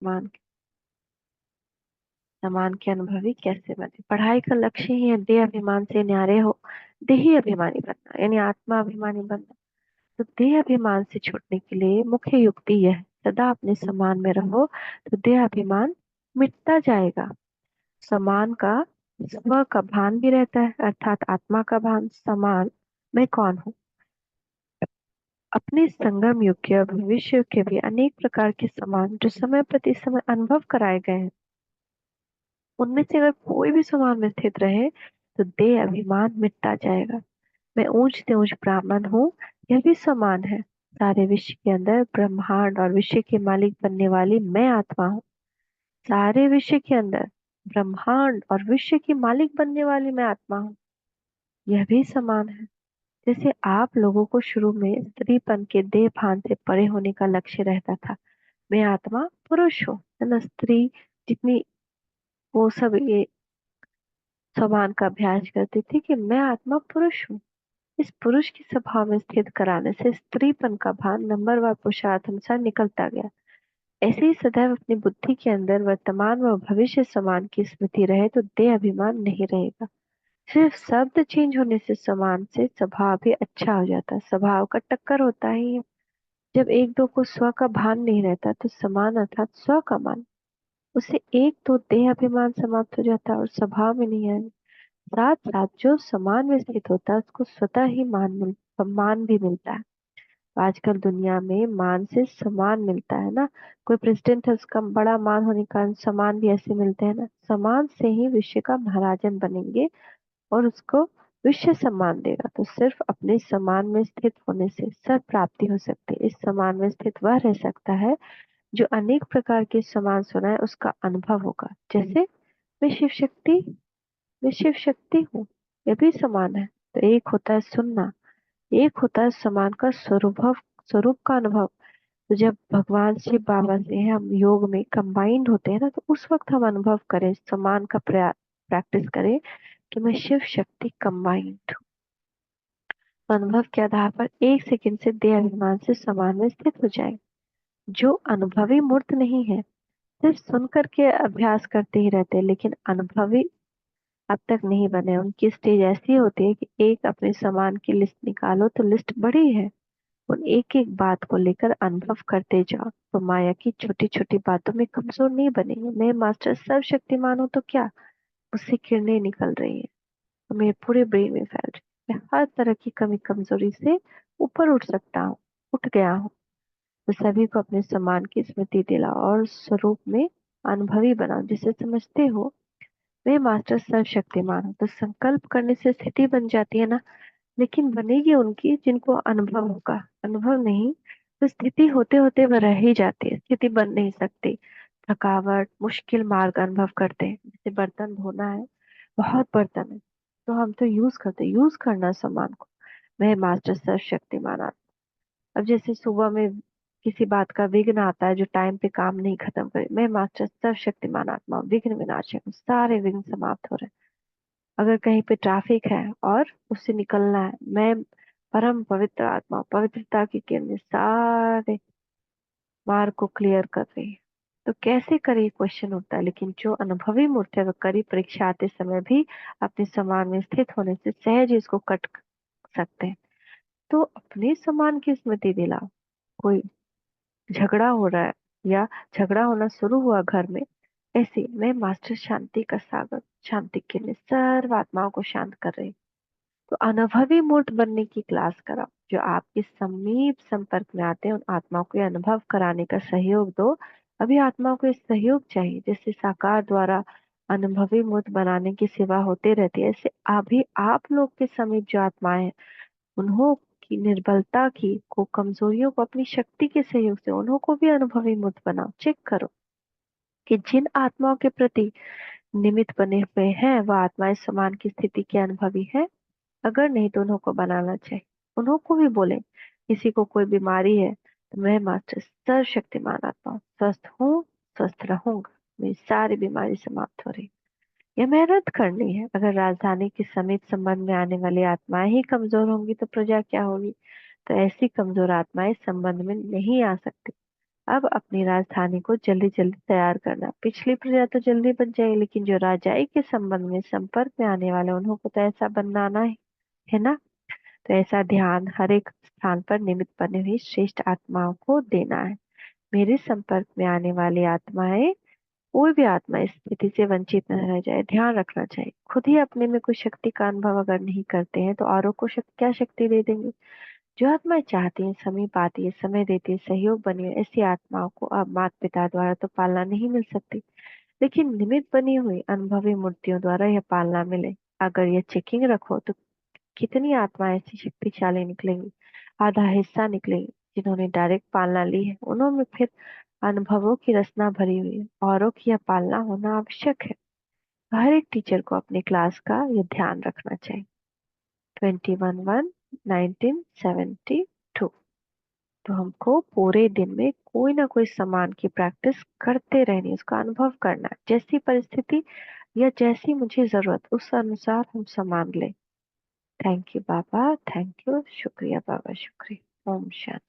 समान समान के अनुभवी कैसे बने। पढ़ाई का लक्ष्य ही है देह अभिमान से न्यारे हो देही अभिमानी बनना, यानी आत्मा अभिमानी बनना। तो देह अभिमान से छूटने के लिए मुख्य युक्ति यह है, सदा अपने समान में रहो तो देह अभिमान मिटता जाएगा। समान का स्व का भान भी रहता है, अर्थात आत्मा का भान। समान मैं कौन हूँ। अपने संगम युग के और भविष्य के भी अनेक प्रकार के समान जो समय प्रति समय अनुभव कराए गए हैं, उनमें से अगर कोई भी समान में स्थित रहे तो देह अभिमान मिटता जाएगा। मैं ऊंच से ऊंच ब्राह्मण हूँ, यह भी समान है। सारे विश्व के अंदर ब्रह्मांड और विश्व के मालिक बनने वाली मैं आत्मा हूँ। सारे विश्व के अंदर ब्रह्मांड और विश्व की मालिक बनने वाली मैं आत्मा हूँ, यह भी समान है। जैसे आप लोगों को शुरू में स्त्रीपन के देह भान से परे होने का लक्ष्य रहता था, मैं आत्मा पुरुष हूँ, है ना। स्त्री जितनी वो सब ये समान का अभ्यास करती थी कि मैं आत्मा पुरुष हूँ। इस पुरुष की स्वभाव में स्थित कराने से स्त्रीपन का भान नंबरवार पुरुषार्थ अनुसार निकलता गया। ऐसे ही सदैव अपनी बुद्धि के अंदर वर्तमान व भविष्य समान की स्मृति रहे तो देह अभिमान नहीं रहेगा। सिर्फ शब्द चेंज होने से समान से स्वभाव भी अच्छा हो जाता है। स्वभाव का टक्कर होता ही है। जब एक दो को स्व का भान नहीं रहता तो समान अर्थात स्व का मान, उससे एक तो देह अभिमान समाप्त हो जाता है और स्वभाव में नहीं आएगा। साथ साथ जो समान में स्थित होता है उसको स्वतः ही सम्मान भी मिलता है। आजकल दुनिया में मान से सम्मान मिलता है ना। कोई प्रेसिडेंट है, उसका बड़ा मान होने के कारण सम्मान भी ऐसे मिलते हैं ना। सम्मान से ही विश्व का महाराजन बनेंगे और उसको विश्व सम्मान देगा। तो सिर्फ अपने समान में स्थित होने से सब प्राप्ति हो सकती है। इस समान में स्थित वह रह सकता है जो अनेक प्रकार के समान सुनाए उसका अनुभव होगा। जैसे मैं शिव शक्ति मैं शिव शक्ति हूँ, यह भी समान है। तो एक होता है सुनना, एक होता है समान का स्वरूप का अनुभव। तो जब भगवान शिव बाबा से हम योग में कंबाइंड होते हैं ना, तो उस वक्त हम अनुभव करें, समान का प्रैक्टिस करें कि मैं शिव शक्ति कंबाइंड हूँ। तो अनुभव के आधार पर एक सेकंड से देह अभिमान से समान में स्थित हो जाए। जो अनुभवी मूर्त नहीं है, सिर्फ सुन करके अभ्यास करते ही रहते हैं, लेकिन अनुभवी अब तक नहीं बने। उनकी स्टेज ऐसी होती है कि एक अपने सामान की लिस्ट निकालो तो लिस्ट बड़ी है। उन एक एक बात को लेकर अनुभव करते जाओ तो माया की छोटी छोटी बातों में कमजोर नहीं बनेंगे। मैं मास्टर सर्वशक्तिमान हूँ तो क्या, उससे किरणें निकल रही है तो मेरे पूरे ब्रेन में फैल रही है। मैं हर तरह की कमी कमजोरी से ऊपर उठ सकता हूँ, उठ गया हूँ। तो सभी को अपने सम्मान की स्मृति दिलाओ और स्वरूप में अनुभवी बनाओ, जिसे समझते हो मैं मास्टर सर्वशक्तिमान हूँ। तो संकल्प करने से स्थिति बन जाती है ना, लेकिन बनेगी उनकी जिनको अनुभव होगा। अनुभव नहीं तो स्थिति होते होते वह रह ही जाती है, स्थिति बन नहीं सकती। थकावट मुश्किल मार्ग अनुभव करते हैं। जैसे बर्तन धोना है, बहुत बर्तन है तो हम तो यूज करना सामान को। मैं मास्टर सर्वशक्तिमान आत्मा। अब जैसे सुबह में किसी बात का विघ्न आता है जो टाइम पे काम नहीं खत्म करे, मैं मास्टर सर्वशक्तिमान आत्मा विघ्न विनाशक हूँ, सारे विघ्न समाप्त हो रहे हैं। अगर कहीं पे ट्रैफिक है और उससे निकलना है, मैं परम पवित्र आत्मा पवित्रता की किरणें सारे मार्ग को क्लियर कर रही है। तो कैसे करे क्वेश्चन उठता है, लेकिन जो अनुभवी मूर्ति है वह कड़ी परीक्षा आते समय भी अपने समान में स्थित होने से सहज इसको कट सकते हैं। तो अपने समान की स्मृति दिलाओ। कोई झगड़ा हो रहा है या झगड़ा होना शुरू हुआ घर में, ऐसे मैं मास्टर शांति का सागर शांति के लिए सर्व आत्माओं को शांत कर रही। तो अनुभवी मूर्त बनने की क्लास कराओ। जो आपके समीप संपर्क में आते हैं उन आत्माओं को ये अनुभव कराने का सहयोग दो। अभी आत्माओं को ये सहयोग चाहिए। जैसे साकार द्वारा अनुभवी मूर्त बनाने की सेवा होते रहती है, ऐसे अभी आप लोग के समीप जो आत्माएं हैं उन्हों की निर्बलता की को कमजोरियों को अपनी शक्ति के सहयोग से उन्हों को भी अनुभवी मूर्त बनाओ। चेक करो कि जिन आत्माओं के प्रति निमित्त बने हुए हैं वह आत्माएं समान की स्थिति के अनुभवी है। अगर नहीं तो उन्हों को बनाना चाहिए। उन्हों को भी बोले किसी को कोई बीमारी है तो मैं मास्टर सर्वशक्तिमान आत्मा हूँ, स्वस्थ हूँ, स्वस्थ रहूंगा, मेरी सारी बीमारी समाप्त हो रही। यह मेहनत करनी है। अगर राजधानी के समीप संबंध में आने वाली आत्माएं ही कमजोर होंगी तो प्रजा क्या होगी। तो ऐसी कमजोर आत्माएं संबंध में नहीं आ सकती। अब अपनी राजधानी को जल्दी जल्दी तैयार करना। पिछली प्रजा तो जल्दी बन जाएगी, लेकिन जो राजाई के संबंध में संपर्क में आने वाले उन्हों को तो ऐसा बनाना है ना। तो ऐसा ध्यान हर एक स्थान पर निमित्त बने हुई श्रेष्ठ आत्माओं को देना है। मेरे संपर्क में आने वाली आत्माएं, कोई भी आत्मा इस स्थिति से वंचित न रह जाए, ध्यान रखना चाहिए। खुद ही अपने में कोई शक्ति का अनुभव अगर नहीं करते हैं तो औरों को क्या शक्ति दे देंगे। जो आत्माएं चाहती हैं, समीप आती है, समय देती है, सहयोग बनी है, ऐसी आत्माओं को अब माता पिता द्वारा तो पालना नहीं मिल सकती, लेकिन निमित्त बनी हुई अनुभवी मूर्तियों द्वारा यह पालना मिले। अगर यह चेकिंग रखो तो कितनी आत्माएं ऐसी शक्तिशाली निकलेंगी। आधा हिस्सा निकलेगी जिन्होंने डायरेक्ट पालना ली है, उन्होंने फिर अनुभवों की रचना भरी हुई है। औरों की यह पालना होना आवश्यक है। हर एक टीचर को अपनी क्लास का यह ध्यान रखना चाहिए। 21/1/1972। तो हमको पूरे दिन में कोई ना कोई सामान की प्रैक्टिस करते रहनी, उसका अनुभव करना है। जैसी परिस्थिति या जैसी मुझे जरूरत, उस अनुसार हम सामान लें। Thank you Baba, thank you, शुक्रिया बाबा, शुक्रिया। ओम शांति।